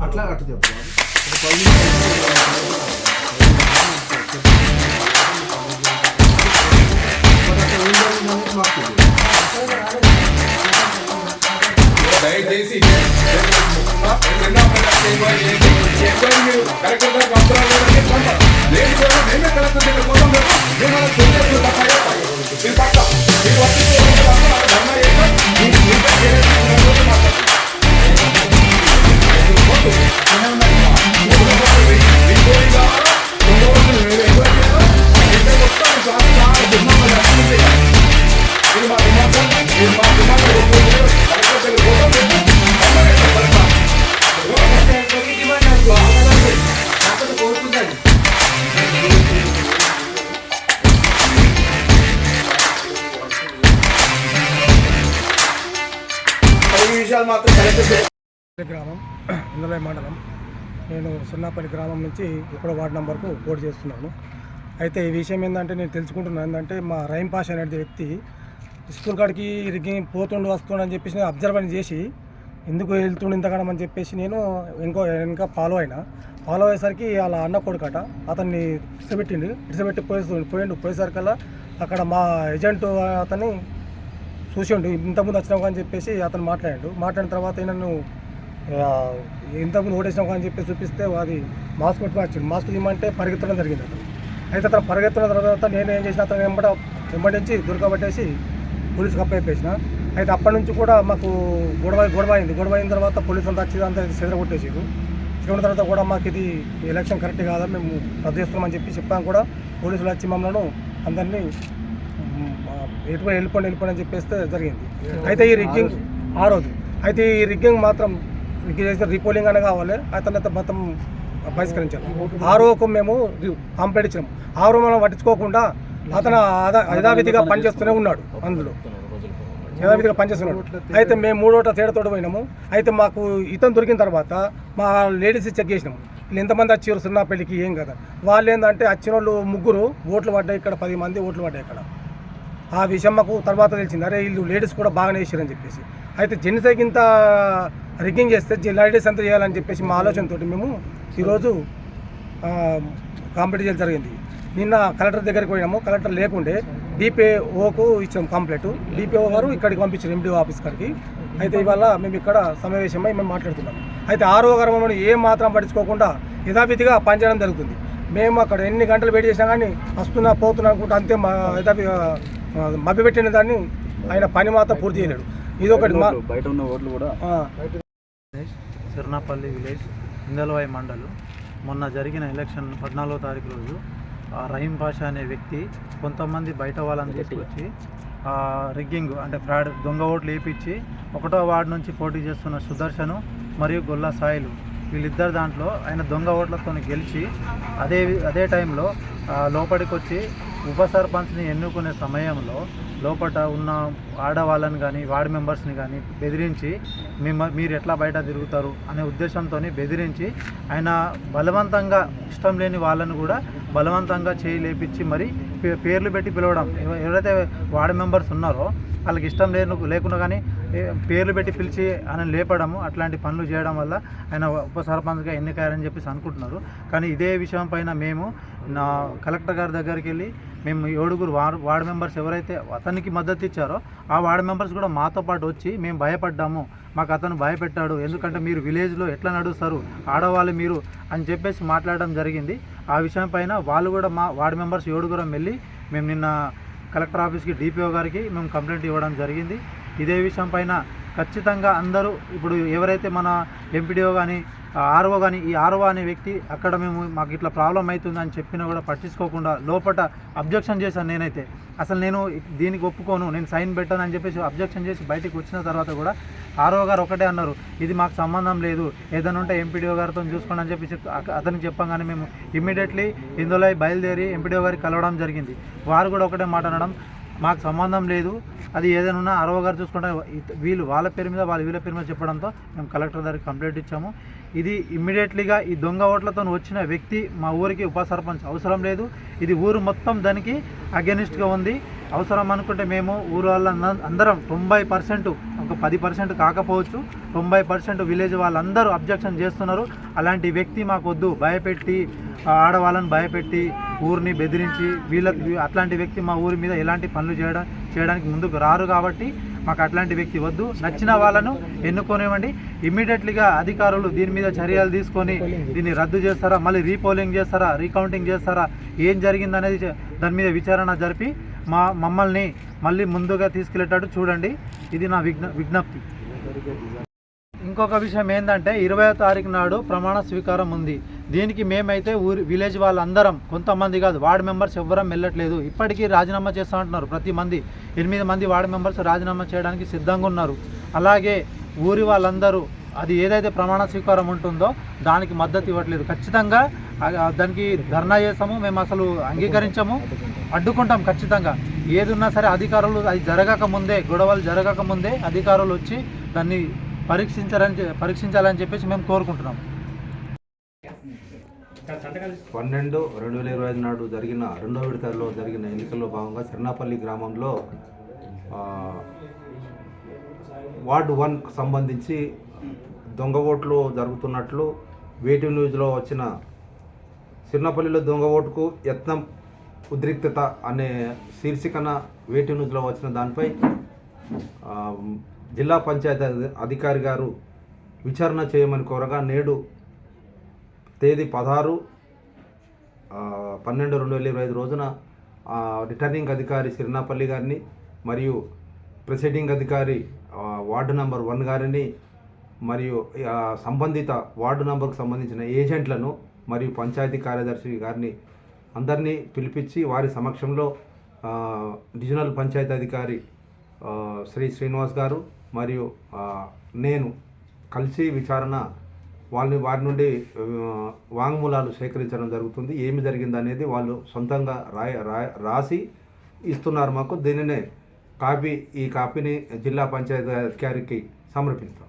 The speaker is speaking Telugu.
అట్లా అట్లా చెప్పాలి. దయచేసి గ్రామం ఇందులో మండలం. నేను సున్నాపల్లి గ్రామం నుంచి ఇక్కడ వార్డు నంబర్కు పోటీ చేస్తున్నాను. అయితే ఈ విషయం ఏంటంటే నేను తెలుసుకుంటున్నాను ఏంటంటే మా రహీం పాషా అనే వ్యక్తి స్కూల్ కాడికి రిగ్గింగ్ పోతుండు వస్తుండని చెప్పేసి నేను అబ్జర్వ్ చేసి ఎందుకు వెళ్తుండు ఇంతకడం అని చెప్పేసి నేను ఇంకా ఫాలో అయ్యేసరికి వాళ్ళ అన్న కొడుకట అతన్ని ఇడిసబెట్టి పోయేసరికల్లా అక్కడ మా ఏజెంట్ అతన్ని చూసిండు. ఇంతకుముందు వచ్చినావు అని చెప్పేసి అతను మాట్లాడిన తర్వాత నన్ను ఇంతకుముందు ఓటేసినావు అని చెప్పేసి చూపిస్తే అది మాస్క్ పెట్టుకుని వచ్చిండు. మాస్క్ ఇవ్వమంటే పరిగెత్తడం జరిగింది అతను. అయితే అతను పరిగెత్తిన తర్వాత నేను ఏం చేసిన అతను వెంబడించి దొరకబట్టేసి పోలీసుకి అప్పచెప్పేసిన. అయితే అప్పటి నుంచి కూడా మాకు గొడవ అయిన తర్వాత పోలీసు అంతా వచ్చి అంతా చెదరగొట్టేసారు. చెదరిన తర్వాత కూడా మాకు ఇది ఎలక్షన్ కరెక్ట్ కాదా, మేము రద్దు చేస్తున్నామని చెప్పాము. కూడా పోలీసులు వచ్చి మమ్మల్ని అందరినీ వెళ్ళిపోండి అని చెప్పేస్తే జరిగింది. అయితే ఈ రిగ్గింగ్ ఆ రోజు అయితే ఈ రిగ్గింగ్ మాత్రం చేసిన రీపోలింగ్ అనే కావాలి. అతను మొత్తం బహిష్కరించారు. ఆరోకు మేము కంప్లైంట్ ఇచ్చినాం. ఆరో మనం పట్టించుకోకుండా అతను యథావిధిగా పనిచేస్తూనే ఉన్నాడు. అందులో యథావిధిగా పనిచేస్తున్నాడు. అయితే మేము 3 ఓట్ల తేడాతోటి పోయినాము. అయితే మాకు ఇతను దొరికిన తర్వాత మా లేడీస్ చెక్ చేసినాము. వీళ్ళు ఎంతమంది వచ్చారు సున్నాపల్లికి ఏం కదా. వాళ్ళు ఏంటంటే వచ్చిన వాళ్ళు 3 ఓట్లు పడ్డాయి, ఇక్కడ 10 మంది ఓట్లు పడ్డాయి ఇక్కడ. ఆ విషయం మాకు తర్వాత తెలిసింది. అరే వీళ్ళు లేడీస్ కూడా బాగానే వేసారని చెప్పేసి. అయితే జెంట్స్కి ఇంత రిగ్గింగ్ చేస్తే లేడీస్ అంతా చేయాలని చెప్పేసి మా ఆలోచనతో మేము ఈరోజు కాంపిటీషన్ జరిగింది. నిన్న కలెక్టర్ దగ్గరికి పోయినాము. కలెక్టర్ లేకుండే డిపిఓకు ఇచ్చాము కంప్లైంట్. డిపిఓ గారు ఇక్కడికి పంపించారు ఎండిఓ ఆఫీస్ కాడికి. అయితే ఇవాళ మేము ఇక్కడ సమావేశమై మేము మాట్లాడుతున్నాం. అయితే ఆరో గారు మమ్మల్ని ఏం మాత్రం పట్టించుకోకుండా యథావిధిగా పనిచేయడం జరుగుతుంది. మేము అక్కడ ఎన్ని గంటలు వెయిట్ చేసినా కానీ వస్తున్నా పోతున్నా అనుకుంటా అంతే మభ్యపెట్టిన దాన్ని ఆయన పని మాత్రం పూర్తి చేయలేడు. ఇదొకటి బయట ఉన్న ఓట్లు కూడా. సిర్నాపల్లి విలేజ్ ఇందలవాయి మండలం. మొన్న జరిగిన ఎలక్షన్ 14వ తారీఖు రోజు రహీం పాషా అనే వ్యక్తి కొంతమంది బయట వాళ్ళని తీసుకొచ్చి రిగ్గింగ్ అంటే ఫ్రాడ్ దొంగ ఓట్లు వేయించి 1వ వార్డు నుంచి పోటీ చేస్తున్న సుదర్శను మరియు గొల్లా సాయిలు వీళ్ళిద్దరు దాంట్లో ఆయన దొంగ ఓట్లతో గెలిచి అదే టైంలో లోపలికి వచ్చి ఉప సర్పంచ్ని ఎన్నుకునే సమయంలో లోపల ఉన్న ఆడవాళ్ళని కానీ వార్డు మెంబర్స్ని కానీ బెదిరించి మీరు ఎట్లా బయట తిరుగుతారు అనే ఉద్దేశంతో బెదిరించి ఆయన బలవంతంగా ఇష్టం లేని వాళ్ళను కూడా బలవంతంగా చేయి లేపించి మరి పేర్లు పెట్టి పిలవడం, ఎవరైతే వార్డు మెంబర్స్ ఉన్నారో వాళ్ళకి ఇష్టం లేకుండా కానీ పేర్లు పెట్టి పిలిచి ఆయన లేపడము, అట్లాంటి పనులు చేయడం వల్ల ఆయన ఉప సర్పంచ్గా ఎన్నికయ్యారని చెప్పేసి అనుకుంటున్నారు. కానీ ఇదే విషయం పైన మేము నా కలెక్టర్ గారి దగ్గరికి వెళ్ళి మేము 7 వార్డు మెంబర్స్ ఎవరైతే అతనికి మద్దతు ఇచ్చారో ఆ వార్డు మెంబర్స్ కూడా మాతో పాటు వచ్చి మేము భయపడ్డాము, మాకు అతను భయపెట్టాడు, ఎందుకంటే మీరు విలేజ్లో ఎట్లా నడుస్తారు ఆడవాళ్ళు మీరు అని చెప్పేసి మాట్లాడడం జరిగింది. ఆ విషయం పైన వాళ్ళు కూడా మా వార్డు మెంబర్స్ 7 వెళ్ళి మేము నిన్న కలెక్టర్ ఆఫీస్కి డిపిఓ గారికి మేము కంప్లైంట్ ఇవ్వడం జరిగింది. ఇదే విషయం పైన ఖచ్చితంగా అందరూ ఇప్పుడు ఎవరైతే మన ఎంపీడీఓ కానీ ఆర్ఓ కానీ ఈ ఆర్ఓ అనే వ్యక్తి అక్కడ మాకు ఇట్లా ప్రాబ్లం అవుతుందని చెప్పినా కూడా పట్టించుకోకుండా లోపల అబ్జెక్షన్ చేశాను. నేనైతే అసలు నేను దీనికి ఒప్పుకోను, నేను సైన్ పెట్టాను అని చెప్పేసి అబ్జెక్షన్ చేసి బయటకు వచ్చిన తర్వాత కూడా ఆర్ఓ గారు ఒకటే అన్నారు, ఇది మాకు సంబంధం లేదు, ఏదైనా ఉంటే ఎంపీడీఓ గారితో చూసుకోండి అని చెప్పేసి అతనికి చెప్పగానే మేము ఇమ్మీడియట్లీ ఇందులో బయలుదేరి ఎంపీడీఓ గారికి కలవడం జరిగింది. వారు కూడా ఒకటే మాట అనడం, మాకు సంబంధం లేదు, అది ఏదైనా ఉన్నా ఆర్ఓ గారు చూసుకుంటే వీళ్ళు వాళ్ళ పేరు మీద వీళ్ళ పేరు మీద చెప్పడంతో మేము కలెక్టర్ గారికి కంప్లైంట్ ఇచ్చాము. ఇది ఇమ్మీడియట్లీగా ఈ దొంగ ఓట్లతో వచ్చిన వ్యక్తి మా ఊరికి ఉప సర్పంచ్ అవసరం లేదు, ఇది ఊరు మొత్తం దానికి అగెనిస్ట్గా ఉంది. అవసరం అనుకుంటే మేము ఊరు వాళ్ళ అందరం 90%, ఒక 10% కాకపోవచ్చు, 90% విలేజ్ వాళ్ళందరూ అబ్జెక్షన్ చేస్తున్నారు. అలాంటి వ్యక్తి మాకు వద్దు, భయపెట్టి ఆడవాళ్ళని భయపెట్టి ఊరిని బెదిరించి అట్లాంటి వ్యక్తి మా ఊరి మీద ఎలాంటి పనులు చేయడానికి ముందుకు రారు. కాబట్టి మాకు అట్లాంటి వ్యక్తి వద్దు, నచ్చిన వాళ్ళను ఎన్నుకోనివ్వండి. ఇమ్మీడియట్లీగా అధికారులు దీని మీద చర్యలు తీసుకొని దీన్ని రద్దు చేస్తారా, మళ్ళీ రీపోలింగ్ చేస్తారా, రీకౌంటింగ్ చేస్తారా, ఏం జరిగిందనేది దాని మీద విచారణ జరిపి మమ్మల్ని మళ్ళీ ముందుగా తీసుకెళ్ళేటట్టు చూడండి. ఇది నా విజ్ఞప్తి. ఇంకొక విషయం ఏంటంటే 20వ తారీఖు నాడు ప్రమాణ స్వీకారం ఉంది. దీనికి మేమైతే విలేజ్ వాళ్ళందరం, కొంతమంది కాదు, వార్డు మెంబర్స్ ఎవ్వరం వెళ్ళట్లేదు. ఇప్పటికీ రాజీనామా చేస్తూ ఉంటున్నారు. ప్రతి మంది 8 మంది వార్డు మెంబర్స్ రాజీనామా చేయడానికి సిద్ధంగా ఉన్నారు. అలాగే ఊరి వాళ్ళందరూ అది ఏదైతే ప్రమాణ స్వీకారం ఉంటుందో దానికి మద్దతు ఇవ్వట్లేదు. ఖచ్చితంగా దానికి ధర్నా చేస్తాము, మేము అసలు అంగీకరించము, అడ్డుకుంటాం. ఖచ్చితంగా ఏది ఉన్నా సరే అధికారులు అది జరగకముందే, గొడవలు జరగకముందే అధికారులు వచ్చి దాన్ని పరీక్షించాలని చెప్పేసి మేము కోరుకుంటున్నాం. 12/2025 నాడు జరిగిన 2వ విడతలో జరిగిన ఎన్నికల్లో భాగంగా చెర్నాపల్లి గ్రామంలో వార్డు 1కు సంబంధించి దొంగ ఓట్లు జరుగుతున్నట్లు వేటి న్యూస్లో వచ్చిన చెర్నాపల్లిలో దొంగ ఓటుకు యత్నం ఉద్రిక్తత అనే శీర్షికన వేటి న్యూస్లో వచ్చిన దానిపై జిల్లా పంచాయతీ అధికారి గారు విచారణ చేయమని కోరగా నేడు తేదీ 16/12/2025 రోజున రిటర్నింగ్ అధికారి సిరినాపల్లి గారిని మరియు ప్రిసైడింగ్ అధికారి వార్డు నంబర్ 1 గారిని మరియు సంబంధిత వార్డు నంబర్కు సంబంధించిన ఏజెంట్లను మరియు పంచాయతీ కార్యదర్శి గారిని అందరినీ పిలిపించి వారి సమక్షంలో డివిజనల్ పంచాయతీ అధికారి శ్రీ శ్రీనివాస్ గారు మరియు నేను కలిసి విచారణ వారి నుండి వాంగ్మూలాలు సేకరించడం జరుగుతుంది. ఏమి జరిగింది అనేది వాళ్ళు సొంతంగా రాసి ఇస్తున్నారు మాకు. దీనినే ఈ కాపీని జిల్లా పంచాయతీ అధికారికి సమర్పిస్తాం.